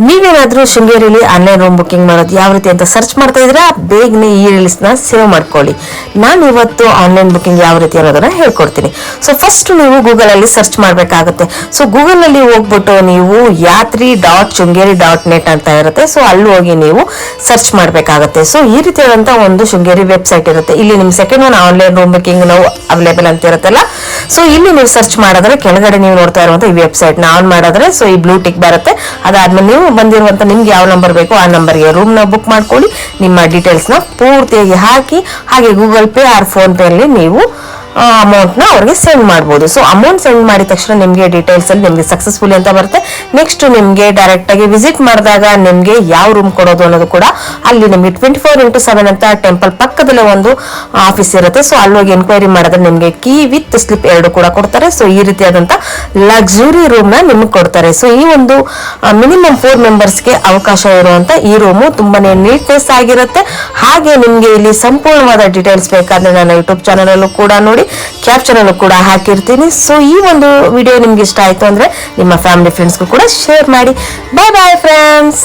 ನೀವೇನಾದ್ರೂ ಶೃಂಗೇರಿಯಲ್ಲಿ online room booking ಮಾಡೋದು ಯಾವ ರೀತಿ ಅಂತ ಸರ್ಚ್ ಮಾಡ್ತಾ ಇದ್ರೆ ಬೇಗನೆ ಈ ರೀಲ್ಸ್ನ ಸೇವ್ ಮಾಡ್ಕೊಳ್ಳಿ. ನಾನು ಇವತ್ತು ಆನ್ಲೈನ್ ಬುಕಿಂಗ್ ಯಾವ ರೀತಿ ಅನ್ನೋದನ್ನ ಹೇಳ್ಕೊಡ್ತೀನಿ. ಸೊ ಫಸ್ಟ್ ನೀವು ಗೂಗಲ್ ಅಲ್ಲಿ ಸರ್ಚ್ ಮಾಡಬೇಕಾಗುತ್ತೆ. ಸೊ ಗೂಗಲ್ ಅಲ್ಲಿ ಹೋಗ್ಬಿಟ್ಟು ನೀವು yatri.shringeri.net ಅಂತ ಇರುತ್ತೆ. ಸೊ ಅಲ್ಲಿ ಹೋಗಿ ನೀವು ಸರ್ಚ್ ಮಾಡಬೇಕಾಗುತ್ತೆ. ಸೊ ಈ ರೀತಿಯಾದಂತಹ ಒಂದು ಶೃಂಗೇರಿ ವೆಬ್ಸೈಟ್ ಇರುತ್ತೆ. ಇಲ್ಲಿ ನಿಮ್ second one online room booking ನಾವು ಅವೈಲೇಬಲ್ ಅಂತ ಇರುತ್ತಲ್ಲ. ಸೊ ಇಲ್ಲಿ ನೀವು ಸರ್ಚ್ ಮಾಡಿದ್ರೆ ಕೆಳಗಡೆ ನೀವು ನೋಡ್ತಾ ಇರುವಂತ ಈ ವೆಬ್ಸೈಟ್ ನ ಆನ್ ಮಾಡಿದ್ರೆ ಸೊ ಈ ಬ್ಲೂ ಟಿಕ್ ಬರುತ್ತೆ. ಅದಾದ್ಮೇಲೆ ನೀವು ಬಂದಿರುವಂತ ನಿಮ್ಗೆ ಯಾವ ನಂಬರ್ ಬೇಕೋ ಆ ನಂಬರ್ಗೆ ರೂಮ್ ನ ಬುಕ್ ಮಾಡ್ಕೊಳ್ಳಿ. ನಿಮ್ಮ ಡೀಟೇಲ್ಸ್ ನ ಪೂರ್ತಿಯಾಗಿ ಹಾಕಿ ಹಾಗೆ Google Pay or PhonePe ಅಲ್ಲಿ ನೀವು ಅಮೌಂಟ್ ನ ಅವ್ರಿಗೆ ಸೆಂಡ್ ಮಾಡಬಹುದು. ಸೊ ಅಮೌಂಟ್ ಸೆಂಡ್ ಮಾಡಿದ ತಕ್ಷಣ ನಿಮ್ಗೆ ಡೀಟೇಲ್ಸ್ ಅಲ್ಲಿ ನಿಮ್ಗೆ ಸಕ್ಸಸ್ಫುಲ್ ಅಂತ ಬರುತ್ತೆ. ನೆಕ್ಸ್ಟ್ ನಿಮ್ಗೆ ಡೈರೆಕ್ಟ್ ಆಗಿ ವಿಸಿಟ್ ಮಾಡಿದಾಗ ನಿಮ್ಗೆ ಯಾವ ರೂಮ್ ಕೊಡೋದು ಅನ್ನೋದು ಕೂಡ ಅಲ್ಲಿ ನಿಮ್ಗೆ 24x7 ಅಂತ ಟೆಂಪಲ್ ಪಕ್ಕದಲ್ಲೇ ಒಂದು ಆಫೀಸ್ ಇರುತ್ತೆ. ಸೊ ಅಲ್ಲಿ ಹೋಗಿ ಎನ್ಕ್ವೈರಿ ಮಾಡಿದ್ರೆ ನಿಮ್ಗೆ ಕೀ ವಿತ್ ಸ್ಲಿಪ್ 2 ಕೂಡ ಕೊಡ್ತಾರೆ. ಸೊ ಈ ರೀತಿಯಾದಂತ ಲಕ್ಸುರಿ ರೂಮ್ ನ ನಿಮ್ಗೆ ಕೊಡ್ತಾರೆ. ಸೊ ಈ ಒಂದು ಮಿನಿಮಮ್ 4 ಮೆಂಬರ್ಸ್ಗೆ ಅವಕಾಶ ಇರುವಂತ ಈ ರೂಮು ತುಂಬಾನೇ ನೀಟ್ನೆಸ್ ಆಗಿರುತ್ತೆ. ಹಾಗೆ ನಿಮ್ಗೆ ಇಲ್ಲಿ ಸಂಪೂರ್ಣವಾದ ಡೀಟೇಲ್ಸ್ ಬೇಕಾದ್ರೆ ನನ್ನ ಯೂಟ್ಯೂಬ್ ಚಾನಲ್ ಅಲ್ಲೂ ಕೂಡ ನೋಡಿ ಕ್ಯಾಪ್ಷನ್ ಅಲ್ಲೂ ಕೂಡ ಹಾಕಿರ್ತೀನಿ. ಸೊ ಈ ಒಂದು ವಿಡಿಯೋ ನಿಮ್ಗೆ ಇಷ್ಟ ಆಯ್ತು ಅಂದ್ರೆ ನಿಮ್ಮ ಫ್ಯಾಮಿಲಿ ಫ್ರೆಂಡ್ಸ್ಗೂ ಕೂಡ ಶೇರ್ ಮಾಡಿ. ಬಾಯ್ ಬಾಯ್ ಫ್ರೆಂಡ್ಸ್.